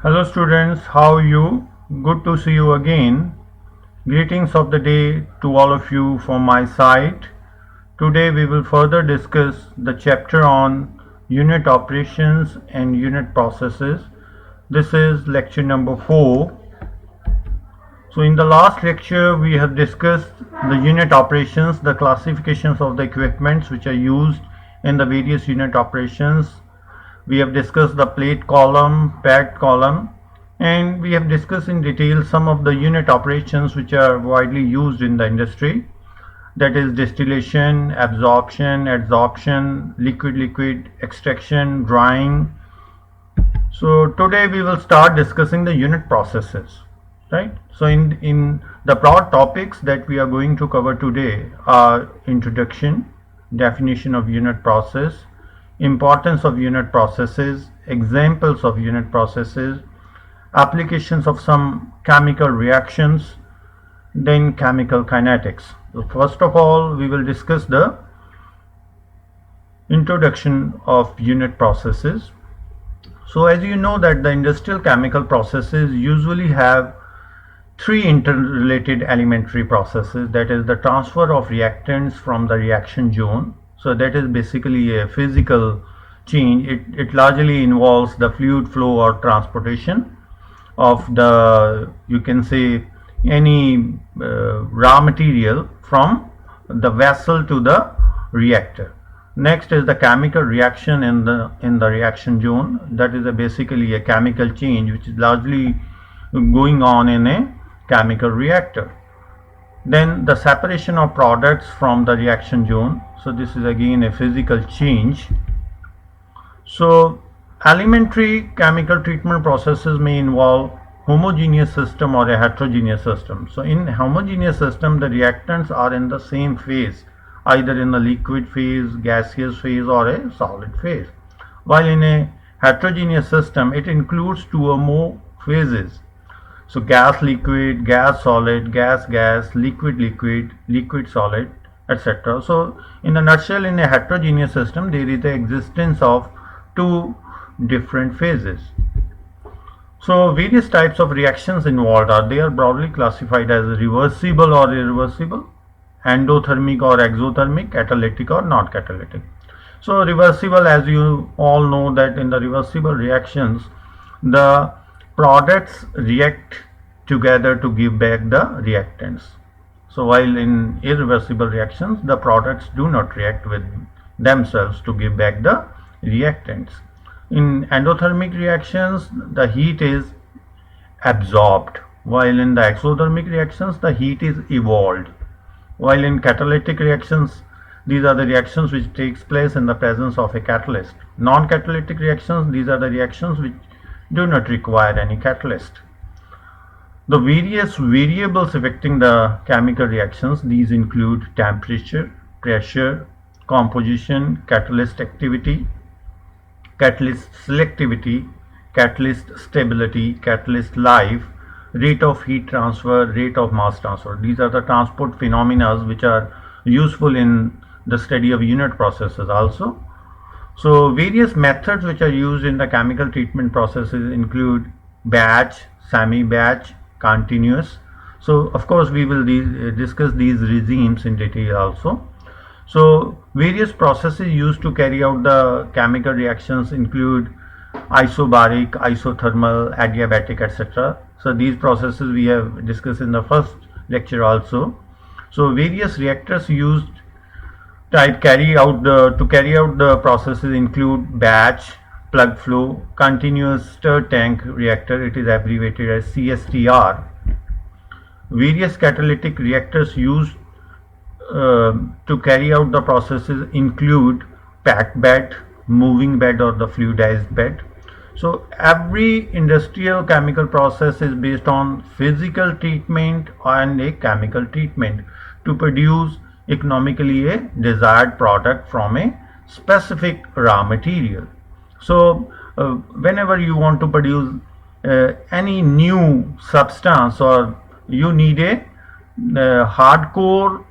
Hello students, how are you? Good to see you again. Greetings of the day to all of you from my side. Today we will further discuss the chapter on unit operations and unit processes. This is lecture number 4. So in the last lecture we have discussed the unit operations, the classifications of the equipments which are used in the various unit operations. We have discussed the plate column, packed column, and we have discussed in detail some of the unit operations which are widely used in the industry, that is distillation, absorption, adsorption, liquid extraction, drying. So today we will start discussing the unit processes, right? So in the broad topics that we are going to cover today are introduction, definition of unit process, importance of unit processes, examples of unit processes, applications of some chemical reactions, then chemical kinetics. So first of all, we will discuss the introduction of unit processes. So as you know that the industrial chemical processes usually have three interrelated elementary processes, that is the transfer of reactants from the reaction zone. So that is basically a physical change. It largely involves the fluid flow or transportation of the, you can say, any raw material from the vessel to the reactor. Next is the chemical reaction in the reaction zone. That is basically a chemical change which is largely going on in a chemical reactor. Then the separation of products from the reaction zone. So this is again a physical change. So elementary chemical treatment processes may involve homogeneous system or a heterogeneous system. So in homogeneous system, the reactants are in the same phase, either in the liquid phase, gaseous phase, or a solid phase. While in a heterogeneous system, it includes two or more phases. So gas liquid, gas solid, gas liquid liquid solid, etc. So in a nutshell, in a heterogeneous system, there is the existence of two different phases. So various types of reactions involved are broadly classified as reversible or irreversible, endothermic or exothermic, catalytic or not catalytic. So reversible, as you all know that in the reversible reactions, the products react together to give back the reactants. So while in irreversible reactions, the products do not react with themselves to give back the reactants. In endothermic reactions, the heat is absorbed, while in the exothermic reactions, the heat is evolved. While in catalytic reactions, these are the reactions which takes place in the presence of a catalyst. Non-catalytic reactions, these are the reactions which do not require any catalyst. The various variables affecting the chemical reactions, these include temperature, pressure, composition, catalyst activity, catalyst selectivity, catalyst stability, catalyst life, rate of heat transfer, rate of mass transfer. These are the transport phenomena which are useful in the study of unit processes also. So various methods which are used in the chemical treatment processes include batch, semi-batch, continuous. So of course we will discuss these regimes in detail also. So various processes used to carry out the chemical reactions include isobaric, isothermal, adiabatic, etc. So these processes we have discussed in the first lecture also. So various reactors used to carry out the processes include batch, plug flow, continuous stir tank reactor, it is abbreviated as CSTR. Various catalytic reactors used to carry out the processes include packed bed, moving bed, or the fluidized bed. So every industrial chemical process is based on physical treatment and a chemical treatment to produce economically a desired product from a specific raw material. So whenever you want to produce any new substance, or you need a hardcore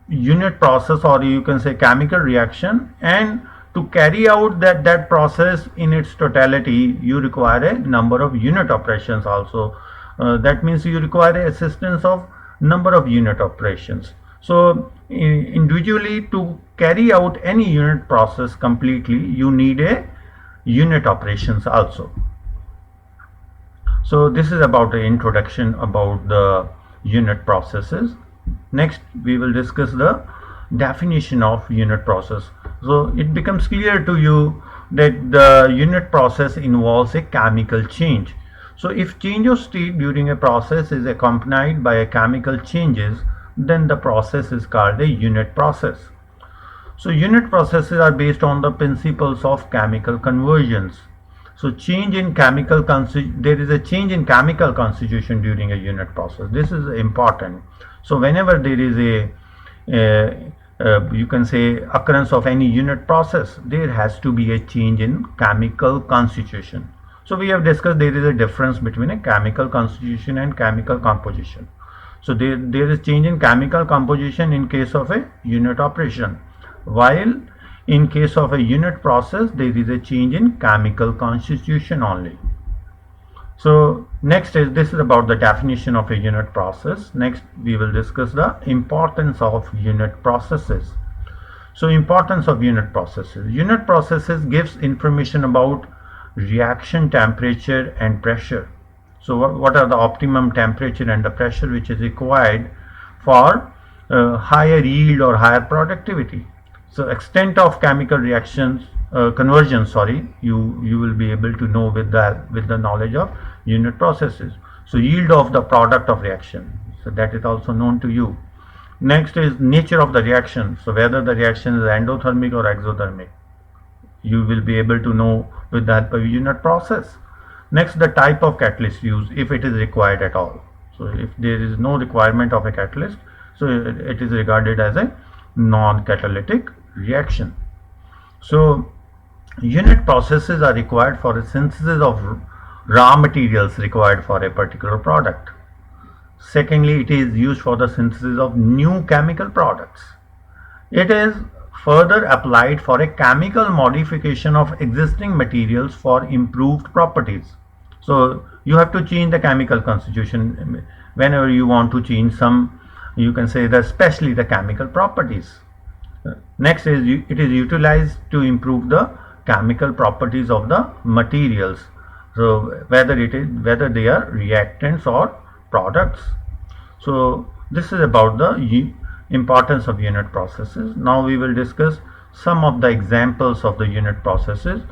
unit process, or you can say chemical reaction, and To carry out that process in its totality, you require a number of unit operations also. That means you require assistance of number of unit operations. So individually, to carry out any unit process completely, you need a unit operations also. So this is about the introduction about the unit processes. Next, we will discuss the definition of unit process. So it becomes clear to you that the unit process involves a chemical change. So if change of state during a process is accompanied by a chemical changes, then the process is called a unit process. So unit processes are based on the principles of chemical conversions. So there is a change in chemical constitution during a unit process. This is important. So whenever there is you can say occurrence of any unit process, there has to be a change in chemical constitution. So we have discussed there is a difference between a chemical constitution and chemical composition. So there is change in chemical composition in case of a unit operation, while in case of a unit process there is a change in chemical constitution only. So next this is about the definition of a unit process. Next we will discuss the importance of unit processes. So importance of unit processes. Unit processes gives information about reaction temperature and pressure. So what are the optimum temperature and the pressure which is required for higher yield or higher productivity. So extent of chemical reactions conversion, you will be able to know with the knowledge of unit processes. So yield of the product of reaction, so that is also known to you. Next is nature of the reaction. So whether the reaction is endothermic or exothermic, you will be able to know with the help of unit process. Next, the type of catalyst used, if it is required at all. So if there is no requirement of a catalyst, so it is regarded as a non-catalytic reaction. So unit processes are required for a synthesis of raw materials required for a particular product. Secondly, it is used for the synthesis of new chemical products. It is further applied for a chemical modification of existing materials for improved properties. So you have to change the chemical constitution whenever you want to change some, you can say that especially the chemical properties. Next is it is utilized to improve the chemical properties of the materials. So whether they are reactants or products. So this is about the importance of unit processes. Now we will discuss some of the examples of the unit processes.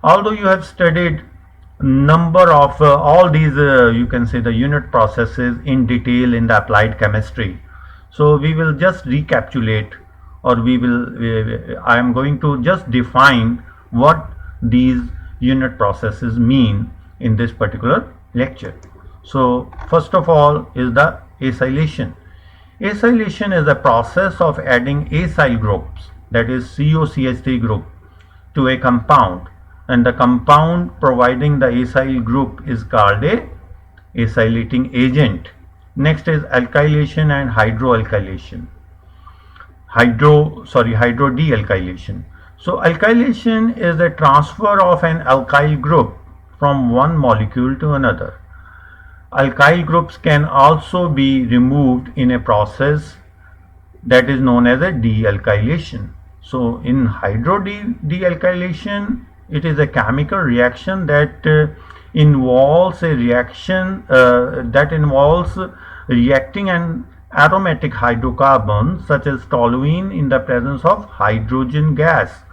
Although you have studied number of all these you can say the unit processes in detail in the applied chemistry, so we will just recapitulate, or I am going to just define what these unit processes mean in this particular lecture. So first of all is the acylation. Acylation is a process of adding acyl groups, that is COCH3 group, to a compound, and the compound providing the acyl group is called a acylating agent. Next is alkylation and hydroalkylation. Hydrodealkylation. So alkylation is a transfer of an alkyl group from one molecule to another. Alkyl groups can also be removed in a process that is known as a dealkylation. So in hydrodealkylation, it is a chemical reaction that involves reacting an aromatic hydrocarbon such as toluene in the presence of hydrogen gas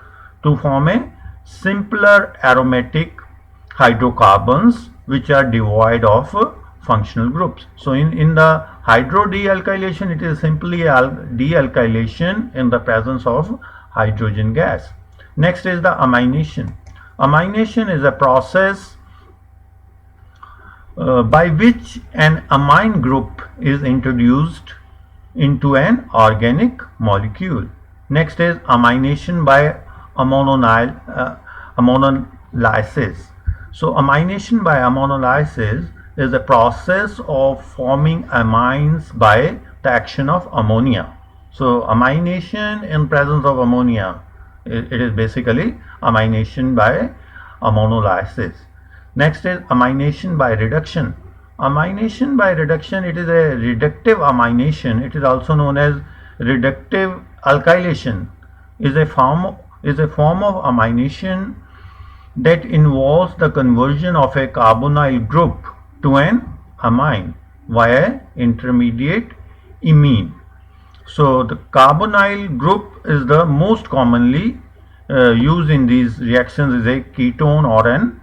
to form a simpler aromatic hydrocarbons which are devoid of functional groups. So in the hydrodealkylation, it is simply a dealkylation in the presence of hydrogen gas. Next is the amination. Amination is a process by which an amine group is introduced into an organic molecule. Next is amination by ammonolysis. So amination by ammonolysis is a process of forming amines by the action of ammonia. So amination in presence of ammonia It is basically amination by ammonolysis. Next is amination by reduction. Amination by reduction, it is a reductive amination. It is also known as reductive alkylation. Is a form of amination that involves the conversion of a carbonyl group to an amine via intermediate imine. So the carbonyl group is the most commonly used in these reactions is a ketone or an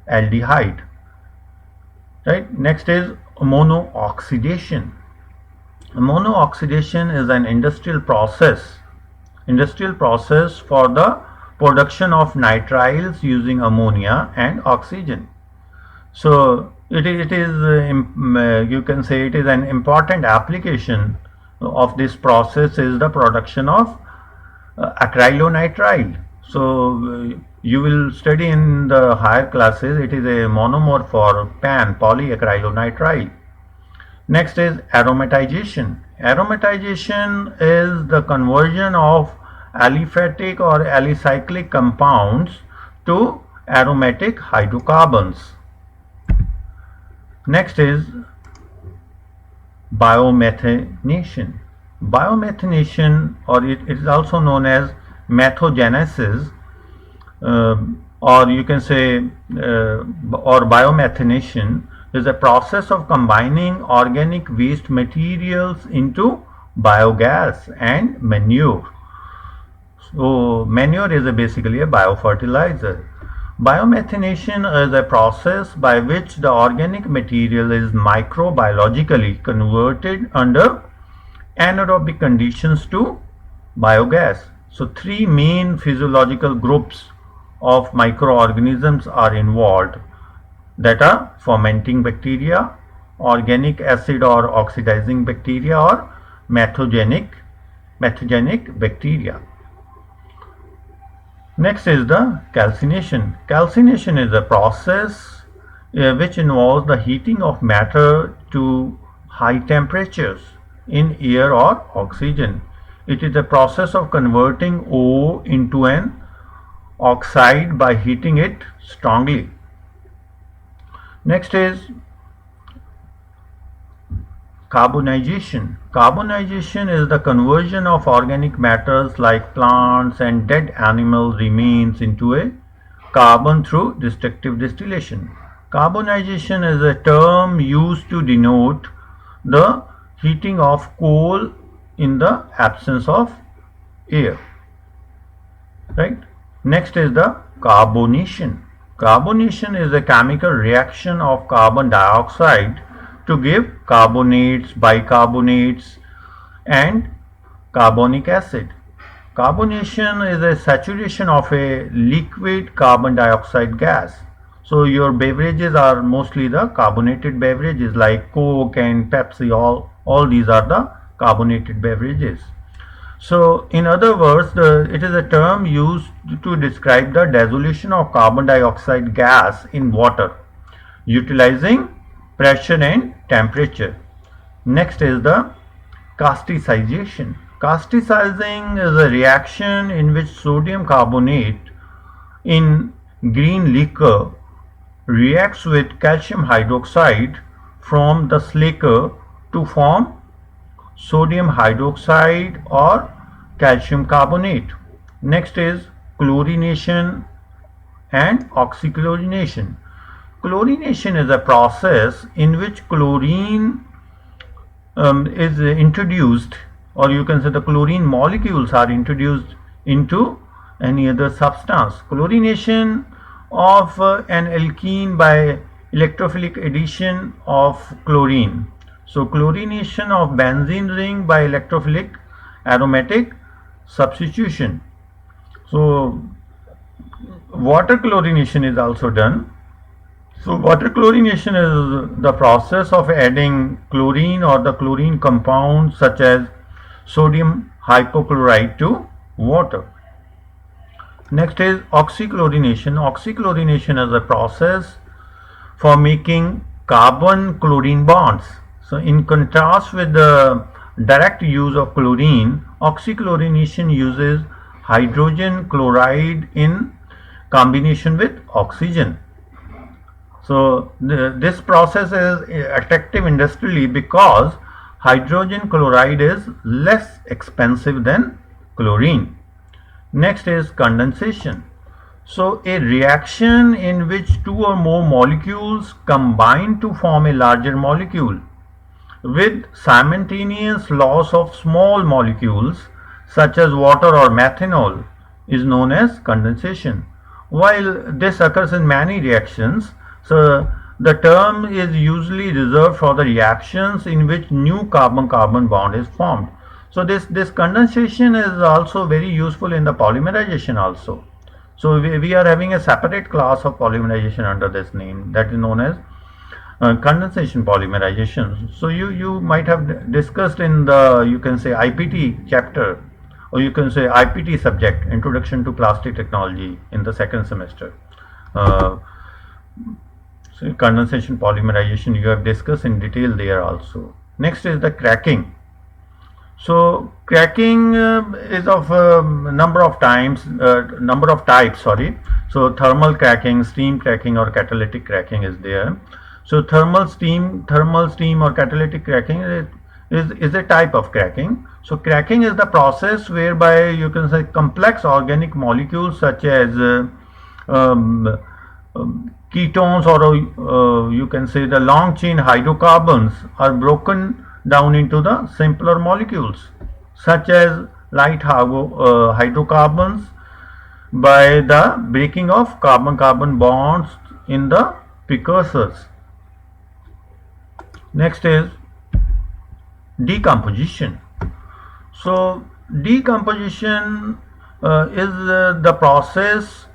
aldehyde. Right. Next is monooxidation. Monooxidation is an industrial process for the production of nitriles using ammonia and oxygen. So it is you can say it is an important application of this process is the production of acrylonitrile. So you will study in the higher classes, it is a monomer for PAN, polyacrylonitrile. Next is aromatization. Aromatization is the conversion of aliphatic or alicyclic compounds to aromatic hydrocarbons. Next is biomethanation. Biomethanation, or it is also known as methogenesis, or you can say or biomethanation, is a process of combining organic waste materials into biogas and manure. So manure is basically a biofertilizer. Biomethanation is a process by which the organic material is microbiologically converted under anaerobic conditions to biogas. So three main physiological groups of microorganisms are involved, that are fermenting bacteria, organic acid or oxidizing bacteria, or methanogenic bacteria. Next is the calcination. Calcination is a process which involves the heating of matter to high temperatures in air or oxygen. It is a process of converting ore into an oxide by heating it strongly. Next is carbonization. Carbonization is the conversion of organic matters like plants and dead animal remains into a carbon through destructive distillation. Carbonization is a term used to denote the heating of coal in the absence of air. Right? Next is the carbonation. Carbonation is a chemical reaction of carbon dioxide to give carbonates, bicarbonates, and carbonic acid. Carbonation is a saturation of a liquid carbon dioxide gas. So your beverages are mostly the carbonated beverages like Coke and Pepsi, all these are the carbonated beverages. So in other words, it is a term used to describe the dissolution of carbon dioxide gas in water utilizing pressure and temperature. Next is the casticization. Casticizing is a reaction in which sodium carbonate in green liquor reacts with calcium hydroxide from the slaker to form sodium hydroxide or calcium carbonate. Next is chlorination and oxychlorination. Chlorination is a process in which chlorine is introduced, or you can say the chlorine molecules are introduced into any other substance. Chlorination of an alkene by electrophilic addition of chlorine. So chlorination of benzene ring by electrophilic aromatic substitution. So water chlorination is also done. So water chlorination is the process of adding chlorine or the chlorine compounds such as sodium hypochlorite to water. Next is oxychlorination. Oxychlorination is a process for making carbon chlorine bonds. So in contrast with the direct use of chlorine, oxychlorination uses hydrogen chloride in combination with oxygen. So this process is attractive industrially because hydrogen chloride is less expensive than chlorine. Next is condensation. So a reaction in which two or more molecules combine to form a larger molecule with simultaneous loss of small molecules such as water or methanol is known as condensation. While this occurs in many reactions, so the term is usually reserved for the reactions in which new carbon-carbon bond is formed. So this condensation is also very useful in the polymerization also. So we are having a separate class of polymerization under this name that is known as condensation polymerization. So you might have discussed in the, you can say, IPT chapter, or you can say IPT subject, Introduction to Plastic Technology, in the second semester. So condensation polymerization you have discussed in detail there also. Next is the cracking. So cracking is of number of types. Sorry. So thermal cracking, steam cracking, or catalytic cracking is there. So thermal steam or catalytic cracking is a type of cracking. So cracking is the process whereby you can say complex organic molecules such as ketones, or you can say the long chain hydrocarbons, are broken down into the simpler molecules such as light hydrocarbons by the breaking of carbon-carbon bonds in the precursors. Next is decomposition. So decomposition is the process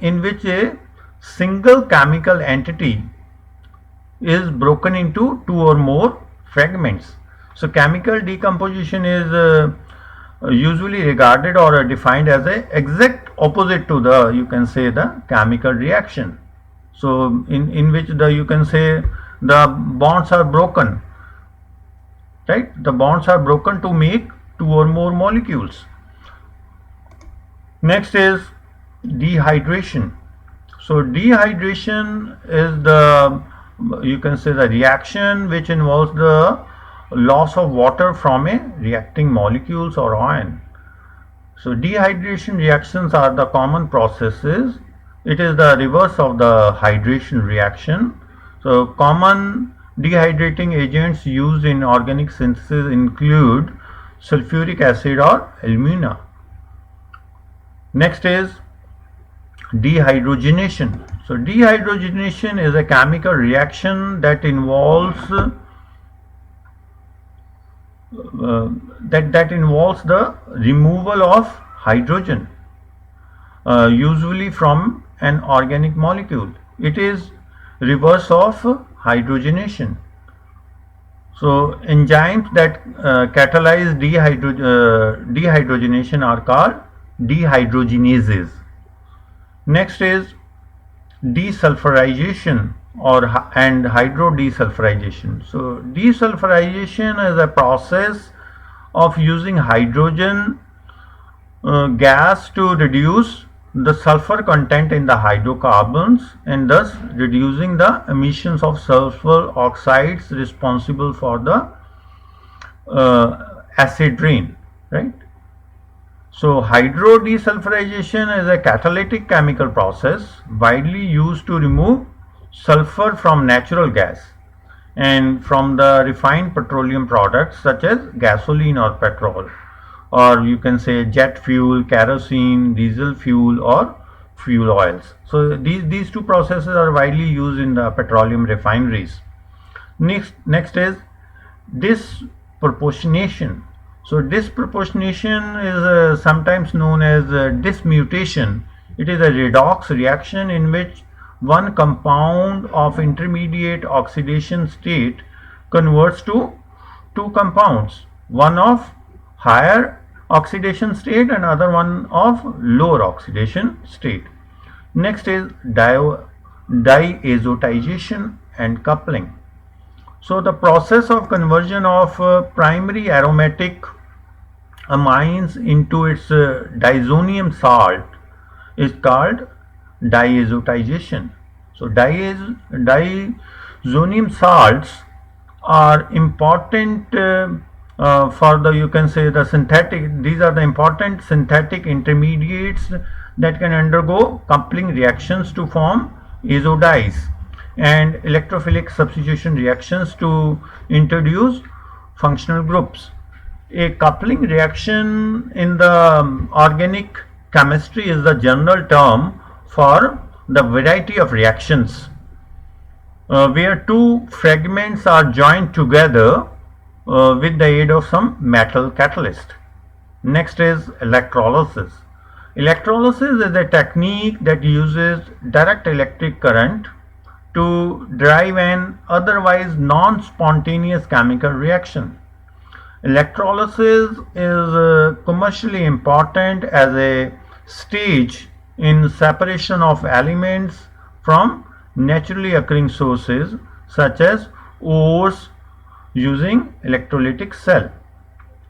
in which a single chemical entity is broken into two or more fragments. So chemical decomposition is usually regarded or defined as a exact opposite to the, you can say, the chemical reaction. So in which the, you can say, the bonds are broken, right? The bonds are broken to make two or more molecules. Next is dehydration. So dehydration is the, you can say, the reaction which involves the loss of water from a reacting molecules or ion. So dehydration reactions are the common processes. It is the reverse of the hydration reaction. So common dehydrating agents used in organic synthesis include sulfuric acid or alumina. Next is dehydrogenation. So dehydrogenation is a chemical reaction that involves the removal of hydrogen, usually from an organic molecule. It is reverse of hydrogenation. So enzymes that catalyze dehydrogenation are called dehydrogenases. Next is desulfurization and hydrodesulfurization. So desulfurization is a process of using hydrogen gas to reduce the sulfur content in the hydrocarbons and thus reducing the emissions of sulfur oxides responsible for the acid rain, right? So hydrodesulfurization is a catalytic chemical process widely used to remove sulfur from natural gas and from the refined petroleum products such as gasoline or petrol, or you can say jet fuel, kerosene, diesel fuel, or fuel oils. So these two processes are widely used in the petroleum refineries. Next is disproportionation. So disproportionation is sometimes known as dismutation. It is a redox reaction in which one compound of intermediate oxidation state converts to two compounds, one of higher oxidation state and other one of lower oxidation state. Next is diazotization and coupling. So the process of conversion of primary aromatic amines into its diazonium salt is called diazotization. So diazonium salts are important for the, you can say, the synthetic, these are the important synthetic intermediates that can undergo coupling reactions to form azodies and electrophilic substitution reactions to introduce functional groups. A coupling reaction in the organic chemistry is the general term for the variety of reactions where two fragments are joined together with the aid of some metal catalyst. Next is electrolysis. Electrolysis is a technique that uses direct electric current to drive an otherwise non-spontaneous chemical reaction. Electrolysis is commercially important as a stage in separation of elements from naturally occurring sources such as ores using electrolytic cell.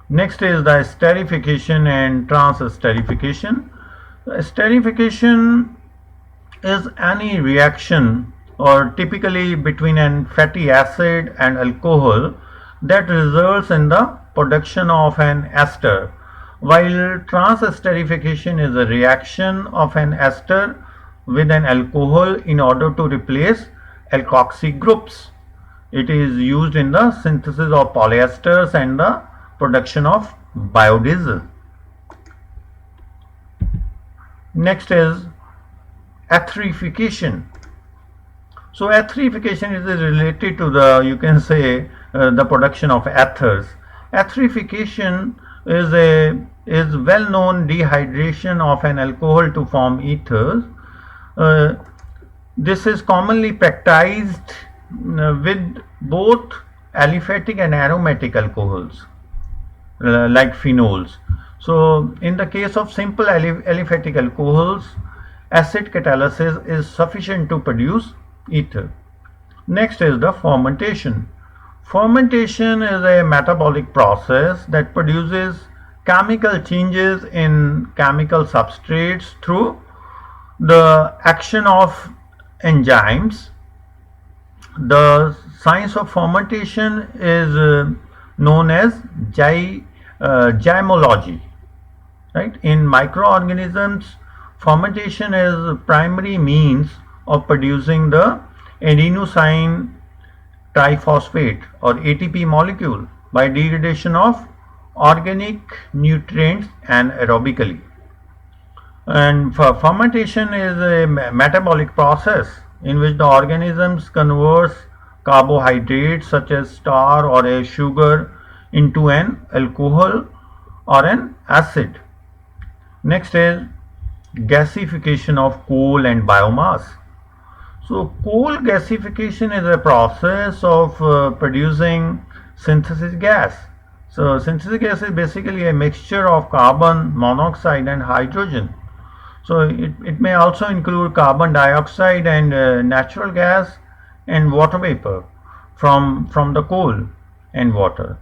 Next is the esterification and transesterification. Esterification is any reaction or typically between an fatty acid and alcohol that results in the production of an ester, while transesterification is a reaction of an ester with an alcohol in order to replace alkoxy groups. It is used in the synthesis of polyesters and the production of biodiesel. Next is etherification. So etherification is related to the, you can say, the production of ethers. Etherification is well known dehydration of an alcohol to form ethers. This is commonly practiced with both aliphatic and aromatic alcohols like phenols. So in the case of simple aliphatic alcohols, acid catalysis is sufficient to produce ether. Next is the fermentation. Fermentation is a metabolic process that produces chemical changes in chemical substrates through the action of enzymes. The science of fermentation is known as gymology. Right? In microorganisms, fermentation is primary means of producing the adenosine triphosphate or ATP molecule by degradation of organic nutrients anaerobically. And fermentation is a metabolic process in which the organisms converts carbohydrates such as starch or a sugar into an alcohol or an acid. Next is gasification of coal and biomass. So coal gasification is a process of producing synthesis gas. So synthesis gas is basically a mixture of carbon monoxide and hydrogen. So it may also include carbon dioxide and natural gas and water vapor from the coal and water,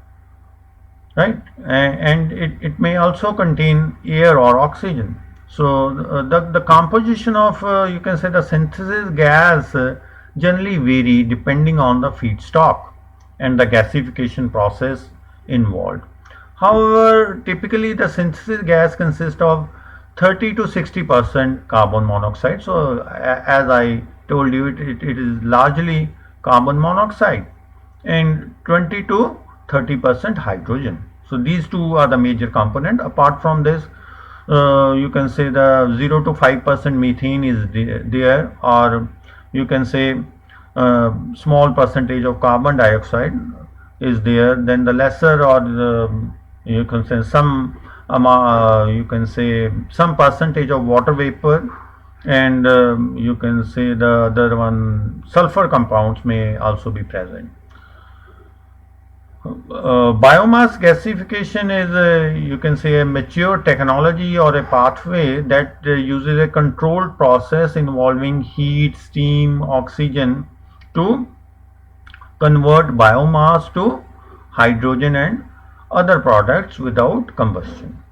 right? And it may also contain air or oxygen. So the composition of you can say the synthesis gas generally vary depending on the feedstock and the gasification process involved. However, typically the synthesis gas consists of 30 to 60% carbon monoxide. So as I told you, it is largely carbon monoxide and 20 to 30% hydrogen. So these two are the major component. Apart from this, you can say the 0 to 5% methane is there, or you can say small percentage of carbon dioxide is there. Then the lesser, or you can say some you can say some percentage of water vapor, and you can say the other one, sulfur compounds may also be present. Biomass gasification is you can say a mature technology or a pathway that uses a controlled process involving heat, steam, oxygen to convert biomass to hydrogen and other products without combustion.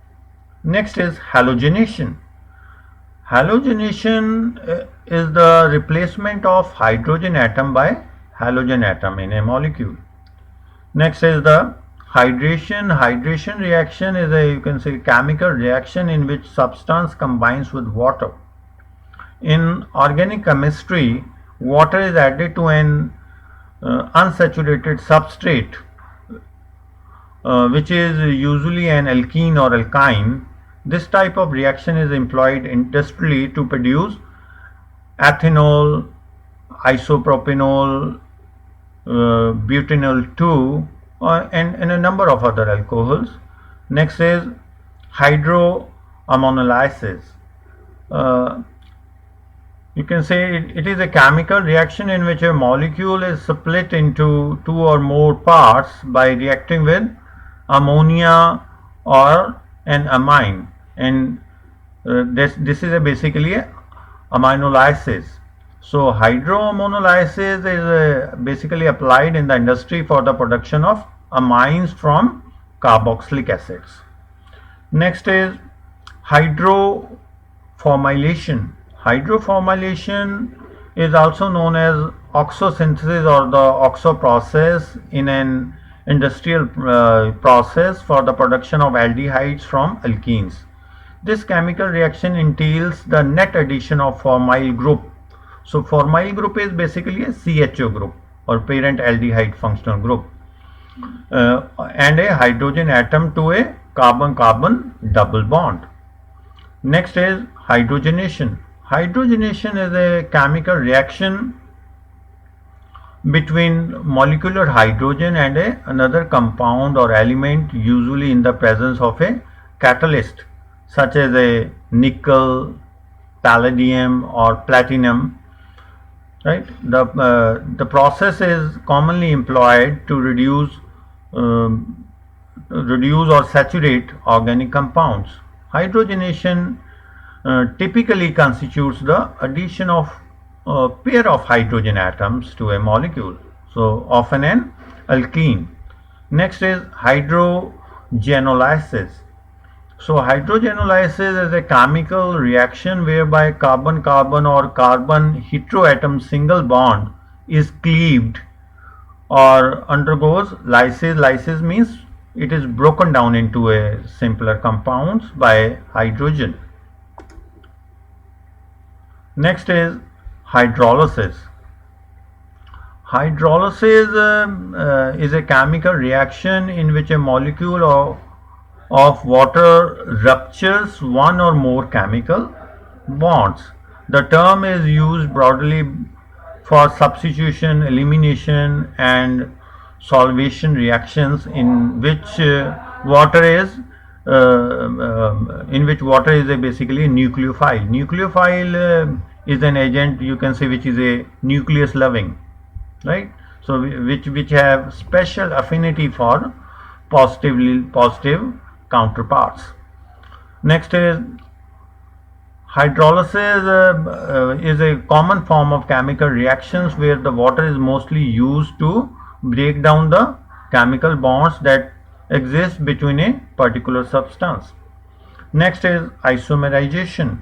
Next is halogenation. Halogenation is the replacement of hydrogen atom by halogen atom in a molecule. Next is the hydration. Hydration reaction is a, you can say, chemical reaction in which substance combines with water. In organic chemistry, water is added to an unsaturated substrate, which is usually an alkene or alkyne. This type of reaction is employed industrially to produce ethanol, isopropanol, butanol 2, and a number of other alcohols. Next is hydroammonolysis. You can say it is a chemical reaction in which a molecule is split into two or more parts by reacting with ammonia or an amine, and this is basically a ammonolysis. So hydroammonolysis is basically applied in the industry for the production of amines from carboxylic acids. Next is hydroformylation. Hydroformylation is also known as oxosynthesis or the OXO process in an industrial process for the production of aldehydes from alkenes. This chemical reaction entails the net addition of formyl group. So formyl group is basically a CHO group or parent aldehyde functional group, and a hydrogen atom to a carbon-carbon double bond. Next is hydrogenation. Hydrogenation is a chemical reaction between molecular hydrogen and another compound or element, usually in the presence of a catalyst such as a nickel, palladium or platinum. Right? The process is commonly employed to reduce or saturate organic compounds. Hydrogenation typically constitutes the addition of a pair of hydrogen atoms to a molecule, so often an alkene. Next is hydrogenolysis. So hydrogenolysis is a chemical reaction whereby carbon-carbon or carbon heteroatom single bond is cleaved or undergoes lysis. Lysis means it is broken down into a simpler compounds by hydrogen. Next is hydrolysis. Hydrolysis is a chemical reaction in which a molecule of water ruptures one or more chemical bonds. The term is used broadly for substitution, elimination and solvation reactions in which water is basically a nucleophile. Nucleophile is an agent, you can say, which is a nucleus loving, right? So which have special affinity for positive counterparts. Next is hydrolysis is a common form of chemical reactions where the water is mostly used to break down the chemical bonds that exist between a particular substance. Next is isomerization.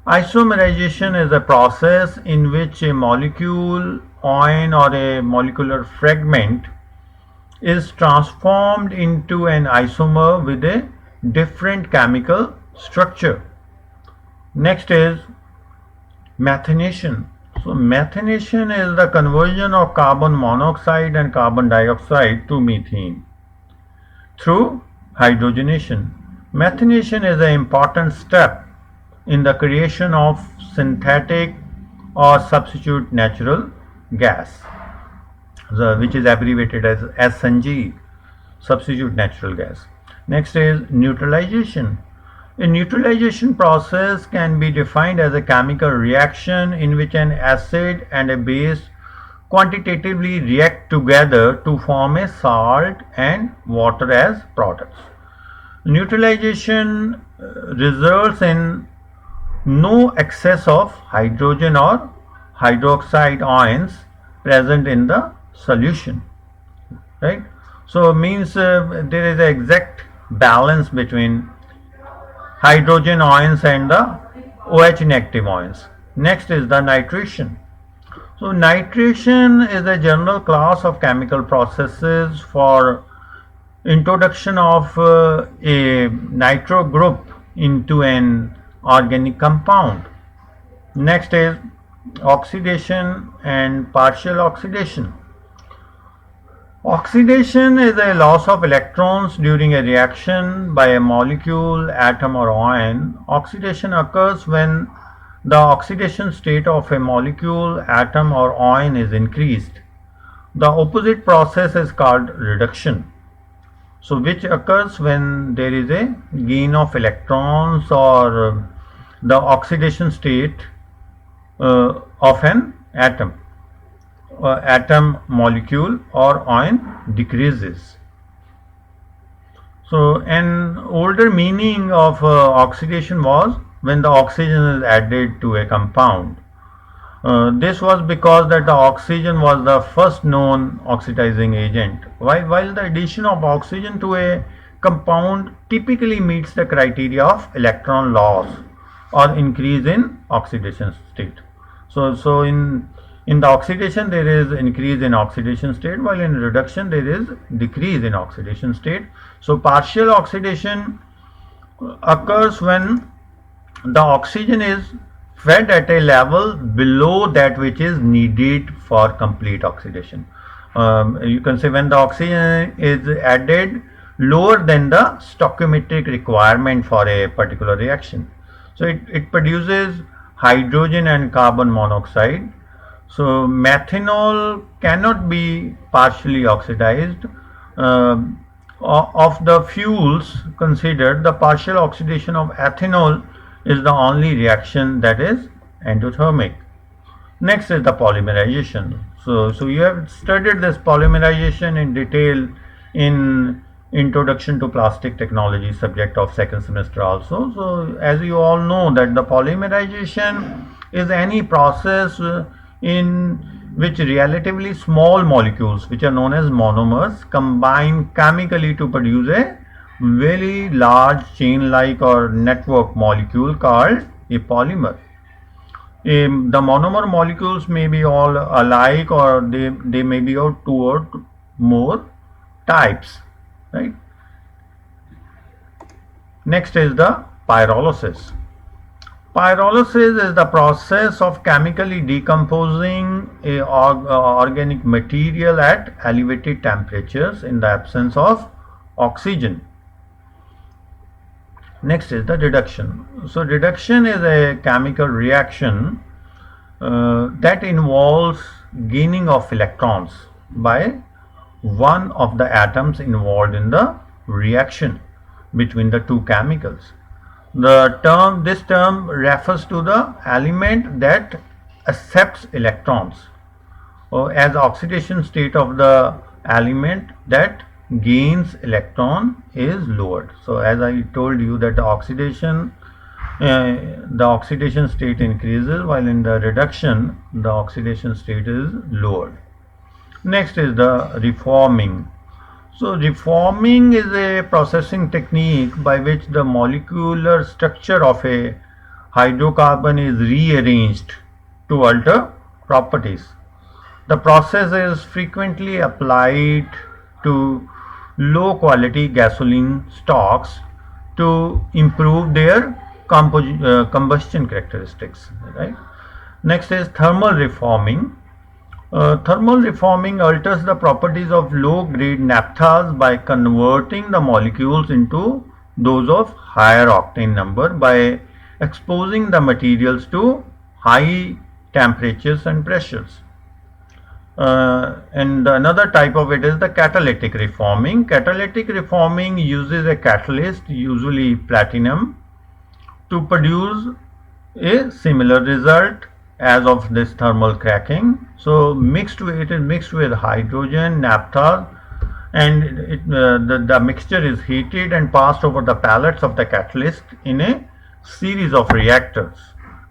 Isomerization is a process in which a molecule, ion or a molecular fragment is transformed into an isomer with a different chemical structure. Next is methanation. So methanation is the conversion of carbon monoxide and carbon dioxide to methane through hydrogenation. Methanation is an important step in the creation of synthetic or substitute natural gas, which is abbreviated as SNG, substitute natural gas. Next is neutralization. A neutralization process can be defined as a chemical reaction in which an acid and a base quantitatively react together to form a salt and water as products. Neutralization results in no excess of hydrogen or hydroxide ions present in the solution, right? So means there is an exact balance between hydrogen ions and the OH negative ions. Next is the nitration. So nitration is a general class of chemical processes for introduction of a nitro group into an organic compound. Next is oxidation and partial oxidation. Oxidation is a loss of electrons during a reaction by a molecule, atom or ion. Oxidation occurs when the oxidation state of a molecule, atom or ion is increased. The opposite process is called reduction. So which occurs when there is a gain of electrons or the oxidation state of an atom, molecule or ion decreases. So an older meaning of oxidation was when the oxygen is added to a compound. This was because that the oxygen was the first known oxidizing agent. While the addition of oxygen to a compound typically meets the criteria of electron loss or increase in oxidation state. So in the oxidation there is increase in oxidation state, while in reduction there is decrease in oxidation state. So partial oxidation occurs when the oxygen is fed at a level below that which is needed for complete oxidation. You can say when the oxygen is added lower than the stoichiometric requirement for a particular reaction. So it produces hydrogen and carbon monoxide. So methanol cannot be partially oxidized. Of the fuels considered, the partial oxidation of ethanol is the only reaction that is endothermic. Next is the polymerization. So you have studied this polymerization in detail in Introduction to Plastic Technology subject of second semester also. So as you all know that the polymerization is any process in which relatively small molecules, which are known as monomers, combine chemically to produce a very large chain-like or network molecule called a polymer. The monomer molecules may be all alike, or they may be of two or more types, right? Next is the pyrolysis. Pyrolysis is the process of chemically decomposing a organic material at elevated temperatures in the absence of oxygen. Next is the reduction. So reduction is a chemical reaction that involves gaining of electrons by one of the atoms involved in the reaction between the two chemicals. This term refers to the element that accepts electrons, or as oxidation state of the element that gains electron is lowered. So as I told you that the oxidation state increases, while in the reduction the oxidation state is lowered. Next is the reforming. So reforming is a processing technique by which the molecular structure of a hydrocarbon is rearranged to alter properties. The process is frequently applied to low quality gasoline stocks to improve their combustion characteristics, right? Next is thermal reforming. Thermal reforming alters the properties of low grade naphthas by converting the molecules into those of higher octane number by exposing the materials to high temperatures and pressures. And another type of it is the catalytic reforming. Catalytic reforming uses a catalyst, usually platinum, to produce a similar result as of this thermal cracking. So it is mixed with hydrogen, naphtha, and the mixture is heated and passed over the pellets of the catalyst in a series of reactors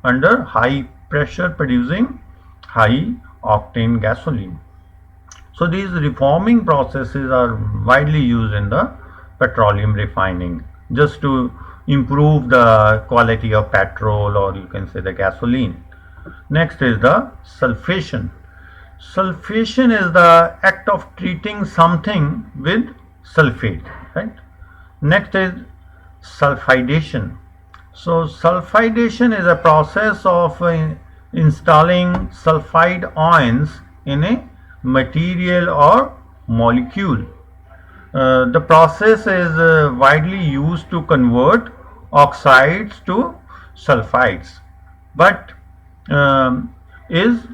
under high pressure, producing high octane gasoline. So these reforming processes are widely used in the petroleum refining, just to improve the quality of petrol, or you can say the gasoline. Next is the sulfation. Sulfation is the act of treating something with sulfate, right? Next is sulfidation. So sulfidation is a process of installing sulfide ions in a material or molecule. The process is widely used to convert oxides to sulfides, but is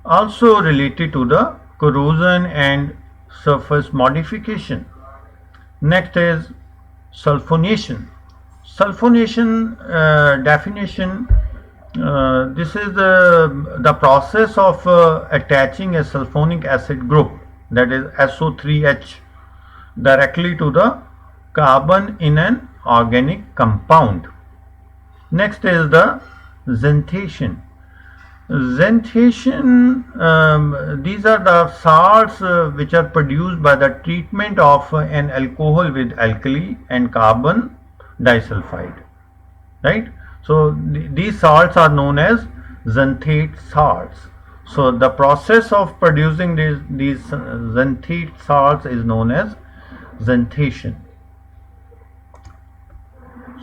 also related to the corrosion and surface modification. Next is sulfonation. Sulfonation definition. This is the process of attaching a sulfonic acid group, that is SO3H, directly to the carbon in an organic compound. Next is the xanthation. Xanthation, these are the salts which are produced by the treatment of an alcohol with alkali and carbon disulfide, right? So these salts are known as xanthate salts. So the process of producing these xanthate salts is known as xanthation.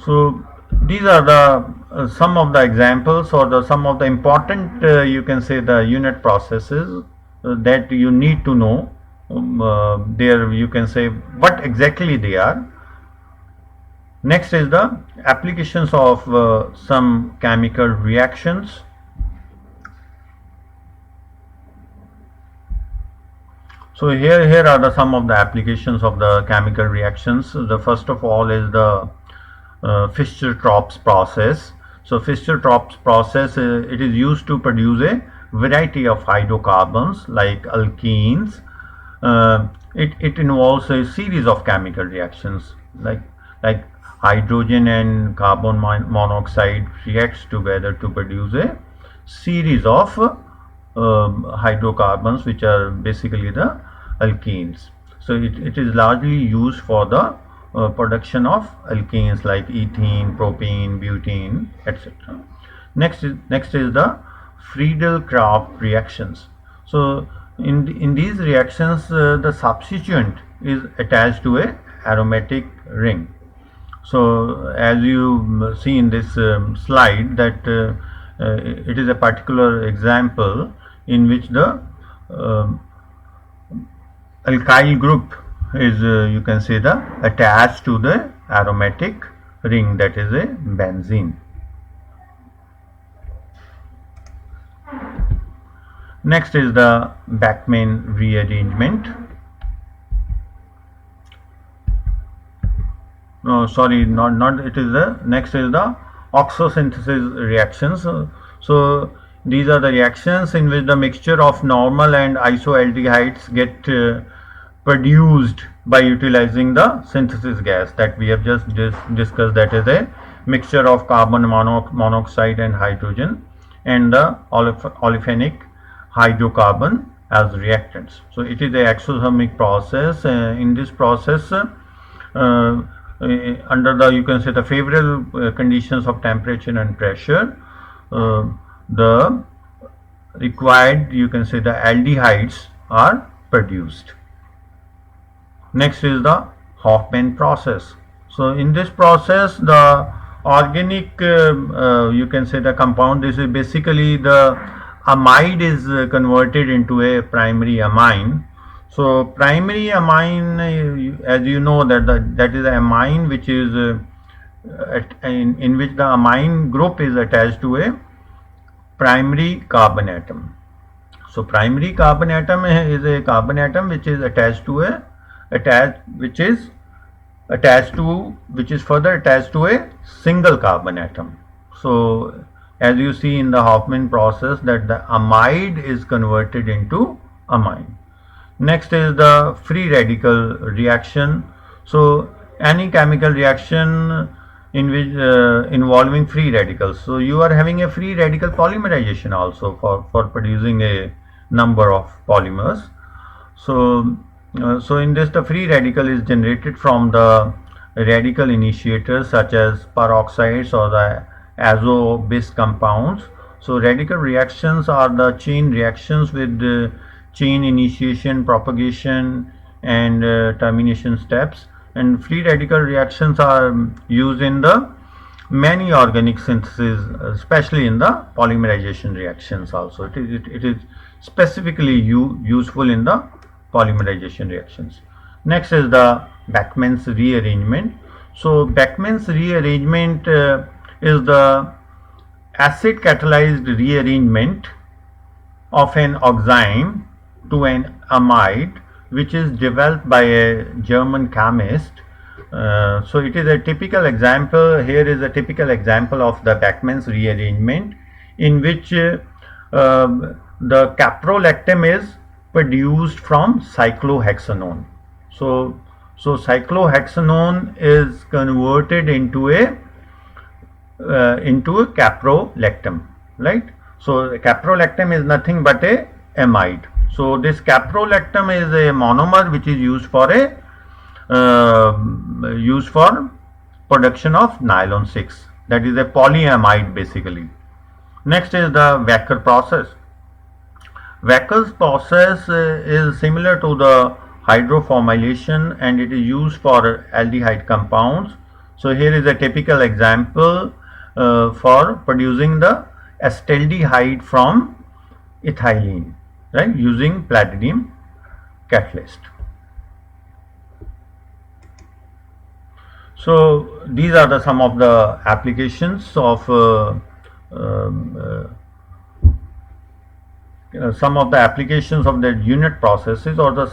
So these are the some of the examples, or the some of the important you can say the unit processes that you need to know. There you can say what exactly they are. Next is the applications of some chemical reactions. So here are the some of the applications of the chemical reactions. The first of all is the Fischer-Tropsch process. So Fischer-Tropsch process, it is used to produce a variety of hydrocarbons like alkenes. It involves a series of chemical reactions like hydrogen and carbon monoxide reacts together to produce a series of hydrocarbons, which are basically the alkenes. So it is largely used for the production of alkenes like ethene, propane, butane, etc. Next is the Friedel-Crafts reactions. So in these reactions, the substituent is attached to a aromatic ring. So as you see in this slide, that it is a particular example in which the alkyl group is you can say the attached to the aromatic ring, that is a benzene. Next is the Bachmann rearrangement. No, sorry, not it is the next is the oxosynthesis reactions. So these are the reactions in which the mixture of normal and isoaldehydes get produced by utilizing the synthesis gas that we have just discussed, that is a mixture of carbon monoxide and hydrogen, and the olefinic hydrocarbon as reactants. So it is a exothermic process. In this process, under the you can say the favorable conditions of temperature and pressure, the required you can say the aldehydes are produced. Next is the Hofmann process. So in this process, the organic you can say the compound, this is basically the amide is converted into a primary amine. So primary amine, as you know, that is a amine which is in which the amine group is attached to a primary carbon atom. So primary carbon atom is a carbon atom which is attached to a which is further attached to a single carbon atom. So as you see in the Hofmann process, that the amide is converted into amine. Next is the free radical reaction. So any chemical reaction in which involving free radicals. So you are having a free radical polymerization also for producing a number of polymers. So in this, the free radical is generated from the radical initiators such as peroxides or the azo-based compounds. So radical reactions are the chain reactions with chain initiation, propagation, and termination steps. And free radical reactions are used in the many organic synthesis, especially in the polymerization reactions also. It is specifically useful in the polymerization reactions. Next is the Bachmann's rearrangement. So Bachmann's rearrangement is the acid catalyzed rearrangement of an oxime to an amide, which is developed by a German chemist. So it is a typical example. Here is a typical example of the Bachmann's rearrangement, in which the caprolactam is produced from cyclohexanone. So cyclohexanone is converted into a caprolactam, right? So caprolactam is nothing but a amide. So this caprolactam is a monomer which is used for production of nylon 6. That is a polyamide basically. Next is the Wacker process. Wacker's process is similar to the hydroformylation, and it is used for aldehyde compounds. So here is a typical example for producing the acetaldehyde from ethylene, right, using platinum catalyst. So these are the some of the applications of some of the applications of the unit processes, or the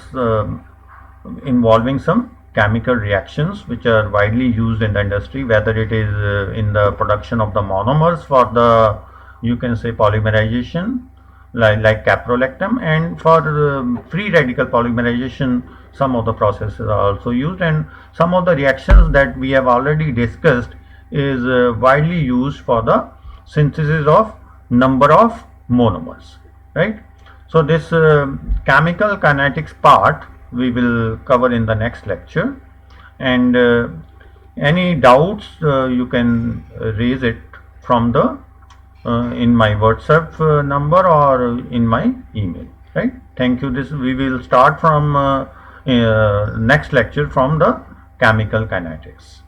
involving some chemical reactions which are widely used in the industry, whether it is in the production of the monomers for the, you can say, polymerization like caprolactam, and for free radical polymerization some of the processes are also used, and some of the reactions that we have already discussed is widely used for the synthesis of number of monomers, right? So this chemical kinetics part we will cover in the next lecture, and any doubts you can raise it from the in my WhatsApp number or in my email, right? Thank you. This we will start from next lecture from the chemical kinetics.